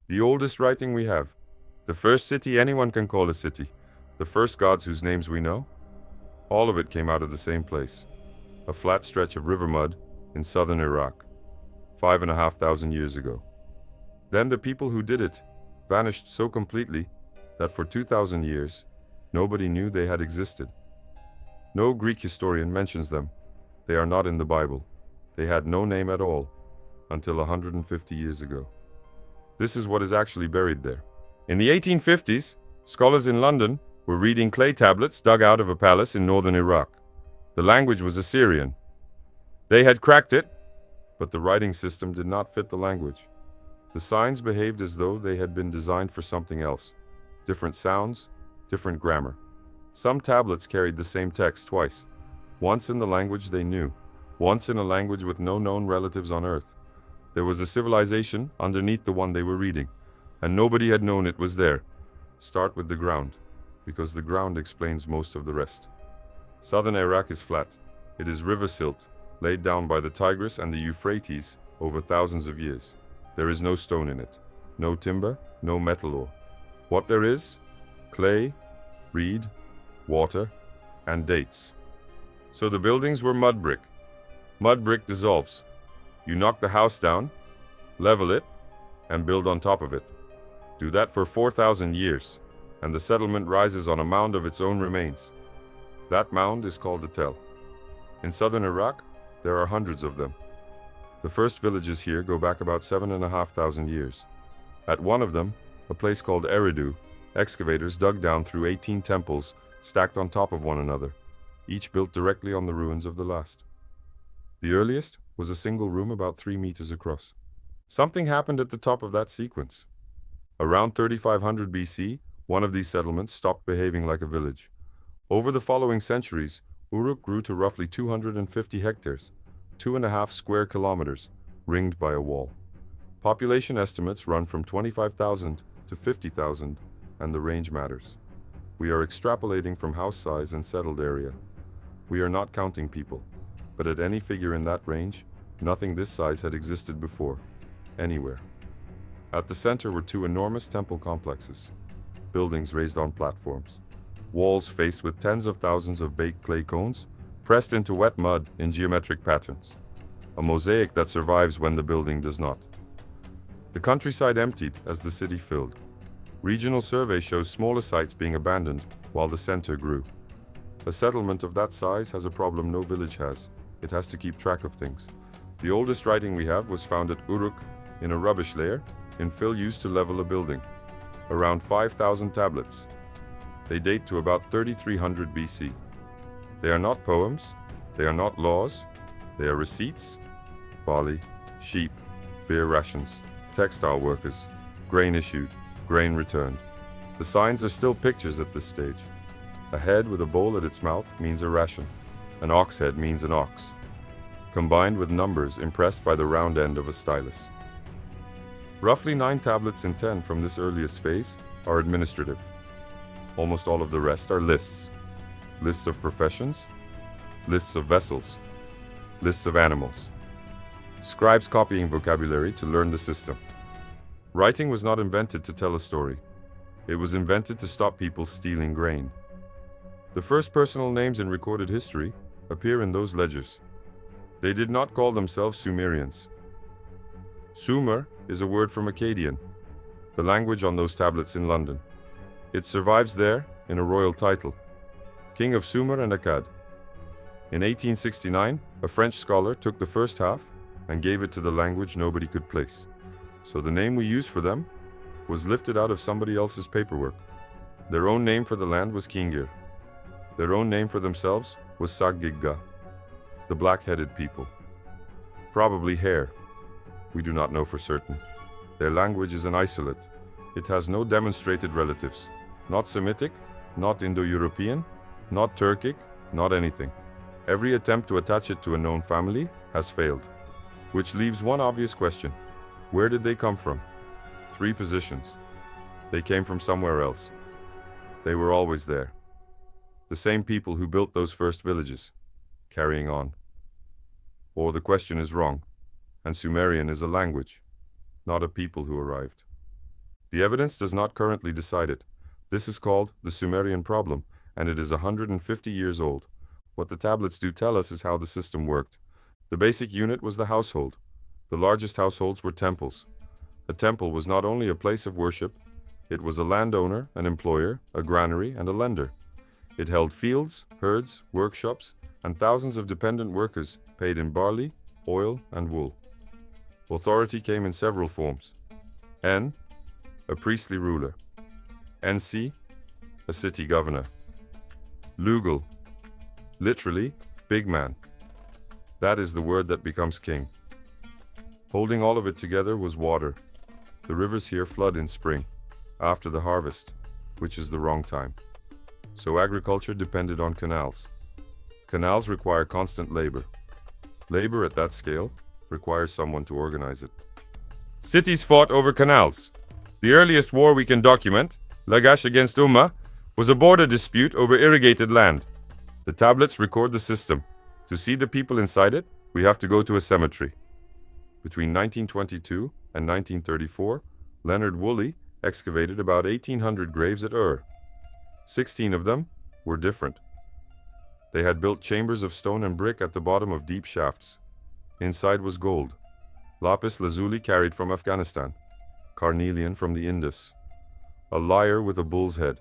The oldest writing we have. The first city anyone can call a city. The first gods whose names we know. All of it came out of the same place. A flat stretch of river mud in southern Iraq, 5,500 years ago. Then the people who did it vanished so completely that for 2,000 years, nobody knew they had existed. No Greek historian mentions them. They are not in the Bible. They had no name at all until 150 years ago. This is what is actually buried there. In the 1850s, scholars in London were reading clay tablets dug out of a palace in northern Iraq. The language was Assyrian. They had cracked it, but the writing system did not fit the language. The signs behaved as though they had been designed for something else. Different sounds, different grammar. Some tablets carried the same text twice, once in the language they knew, once in a language with no known relatives on Earth. There was a civilization underneath the one they were reading, and nobody had known it was there. Start with the ground, because the ground explains most of the rest. Southern Iraq is flat. It is river silt, laid down by the Tigris and the Euphrates over thousands of years. There is no stone in it, no timber, no metal ore. What there is? Clay, reed, water, and dates. So the buildings were mud brick. Mud brick dissolves. You knock the house down, level it, and build on top of it. Do that for 4,000 years, and the settlement rises on a mound of its own remains. That mound is called a tell. In southern Iraq, there are hundreds of them. The first villages here go back about 7,500 years. At one of them, a place called Eridu, excavators dug down through 18 temples stacked on top of one another, each built directly on the ruins of the last. The earliest was a single room about 3 meters across. Something happened at the top of that sequence. Around 3500 BC, one of these settlements stopped behaving like a village. Over the following centuries, Uruk grew to roughly 250 hectares, 2.5 square kilometers, ringed by a wall. Population estimates run from 25,000 to 50,000, and the range matters. We are extrapolating from house size and settled area. We are not counting people, but at any figure in that range, nothing this size had existed before, anywhere. At the center were 2 enormous temple complexes, buildings raised on platforms, walls faced with tens of thousands of baked clay cones, pressed into wet mud in geometric patterns, a mosaic that survives when the building does not. The countryside emptied as the city filled. Regional survey shows smaller sites being abandoned while the center grew. A settlement of that size has a problem no village has. It has to keep track of things. The oldest writing we have was found at Uruk in a rubbish layer, in fill used to level a building. Around 5,000 tablets. They date to about 3300 BC. They are not poems, they are not laws, they are receipts, barley, sheep, beer rations, textile workers, grain issued, grain returned. The signs are still pictures at this stage. A head with a bowl at its mouth means a ration. An ox head means an ox, combined with numbers impressed by the round end of a stylus. Roughly 9 tablets in 10 from this earliest phase are administrative. Almost all of the rest are lists. Lists of professions, lists of vessels, lists of animals. Scribes copying vocabulary to learn the system. Writing was not invented to tell a story. It was invented to stop people stealing grain. The first personal names in recorded history appear in those ledgers. They did not call themselves Sumerians. Sumer is a word from Akkadian, the language on those tablets in London. It survives there in a royal title, King of Sumer and Akkad. In 1869, a French scholar took the first half and gave it to the language nobody could place. So the name we use for them was lifted out of somebody else's paperwork. Their own name for the land was Kingir. Their own name for themselves was Sagigga, the black-headed people. Probably hair. We do not know for certain. Their language is an isolate. It has no demonstrated relatives. Not Semitic, not Indo-European, not Turkic, not anything. Every attempt to attach it to a known family has failed. Which leaves one obvious question. Where did they come from? 3 positions. They came from somewhere else. They were always there. The same people who built those first villages, carrying on. Or the question is wrong, and Sumerian is a language, not a people who arrived. The evidence does not currently decide it. This is called the Sumerian problem, and it is 150 years old. What the tablets do tell us is how the system worked. The basic unit was the household. The largest households were temples. A temple was not only a place of worship, it was a landowner, an employer, a granary, and a lender. It held fields, herds, workshops, and thousands of dependent workers paid in barley, oil, and wool. Authority came in several forms. N, a priestly ruler. NC, a city governor. Lugal, literally, big man. That is the word that becomes king. Holding all of it together was water. The rivers here flood in spring, after the harvest, which is the wrong time. So agriculture depended on canals. Canals require constant labor. Labor at that scale requires someone to organize it. Cities fought over canals. The earliest war we can document, Lagash against Umma, was a border dispute over irrigated land. The tablets record the system. To see the people inside it, we have to go to a cemetery. Between 1922 and 1934, Leonard Woolley excavated about 1,800 graves at Uruk. 16 of them were different. They had built chambers of stone and brick at the bottom of deep shafts. Inside was gold, lapis lazuli carried from Afghanistan, carnelian from the Indus, a lyre with a bull's head,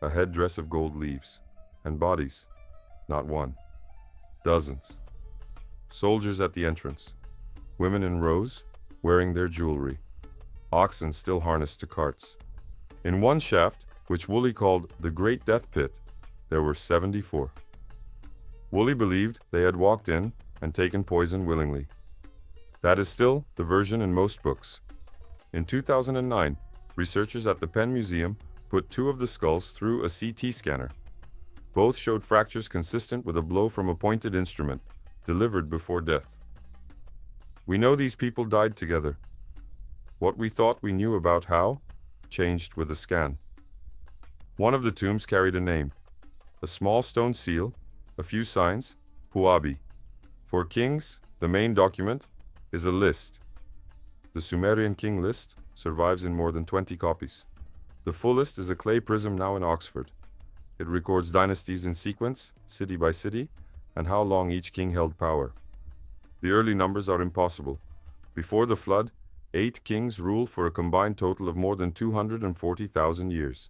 a headdress of gold leaves, and bodies, not one, dozens. Soldiers at the entrance, women in rows, wearing their jewelry, oxen still harnessed to carts. In one shaft, which Woolley called the Great Death Pit, there were 74. Woolley believed they had walked in and taken poison willingly. That is still the version in most books. In 2009, researchers at the Penn Museum put 2 of the skulls through a CT scanner. Both showed fractures consistent with a blow from a pointed instrument, delivered before death. We know these people died together. What we thought we knew about how changed with a scan. One of the tombs carried a name, a small stone seal, a few signs, Puabi. For kings, the main document is a list. The Sumerian King List survives in more than 20 copies. The full list is a clay prism now in Oxford. It records dynasties in sequence, city by city, and how long each king held power. The early numbers are impossible. Before the flood, 8 kings ruled for a combined total of more than 240,000 years.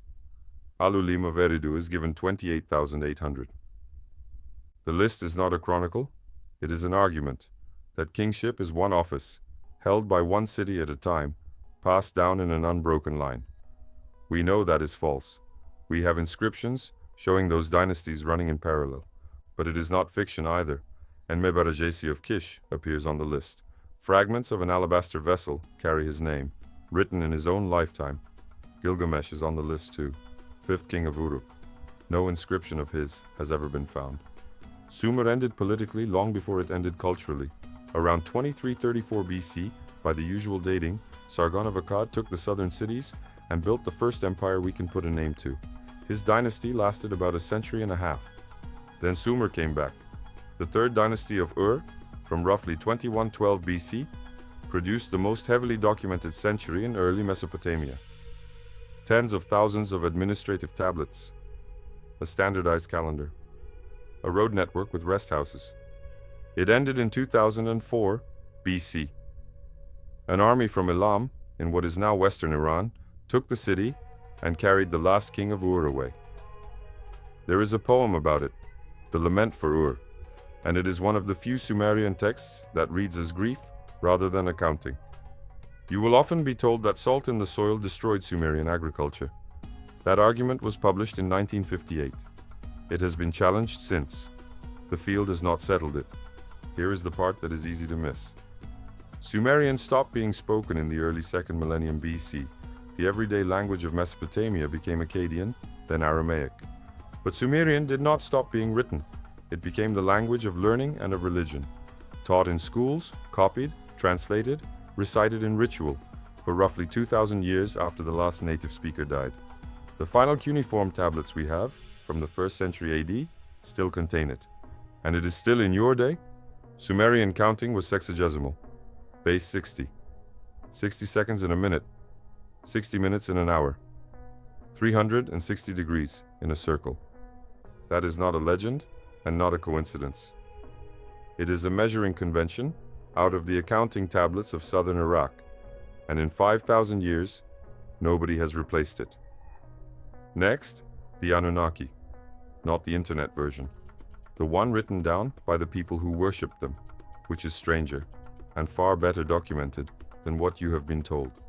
Alulim of Eridu is given 28,800. The list is not a chronicle, it is an argument that kingship is one office, held by one city at a time, passed down in an unbroken line. We know that is false. We have inscriptions showing those dynasties running in parallel. But it is not fiction either, and Mebarajesi of Kish appears on the list. Fragments of an alabaster vessel carry his name, written in his own lifetime. Gilgamesh is on the list too, 5th king of Uruk. No inscription of his has ever been found. Sumer ended politically long before it ended culturally. Around 2334 BC, by the usual dating, Sargon of Akkad took the southern cities and built the first empire we can put a name to. His dynasty lasted about a century and a half. Then Sumer came back. The third dynasty of Ur, from roughly 2112 BC, produced the most heavily documented century in early Mesopotamia. Tens of thousands of administrative tablets, a standardized calendar, a road network with rest houses. It ended in 2004 BC. An army from Elam, in what is now western Iran, took the city and carried the last king of Ur away. There is a poem about it, the Lament for Ur, and it is one of the few Sumerian texts that reads as grief rather than accounting. You will often be told that salt in the soil destroyed Sumerian agriculture. That argument was published in 1958. It has been challenged since. The field has not settled it. Here is the part that is easy to miss. Sumerian stopped being spoken in the early 2nd millennium BC. The everyday language of Mesopotamia became Akkadian, then Aramaic. But Sumerian did not stop being written. It became the language of learning and of religion, taught in schools, copied, translated, recited in ritual, for roughly 2,000 years after the last native speaker died. The final cuneiform tablets we have, from the 1st century AD, still contain it. And it is still in your day? Sumerian counting was sexagesimal, base 60. 60 seconds in a minute. 60 minutes in an hour. 360 degrees in a circle. That is not a legend and not a coincidence. It is a measuring convention out of the accounting tablets of southern Iraq, and in 5,000 years, nobody has replaced it. Next, the Anunnaki, not the internet version. The one written down by the people who worshipped them, which is stranger and far better documented than what you have been told.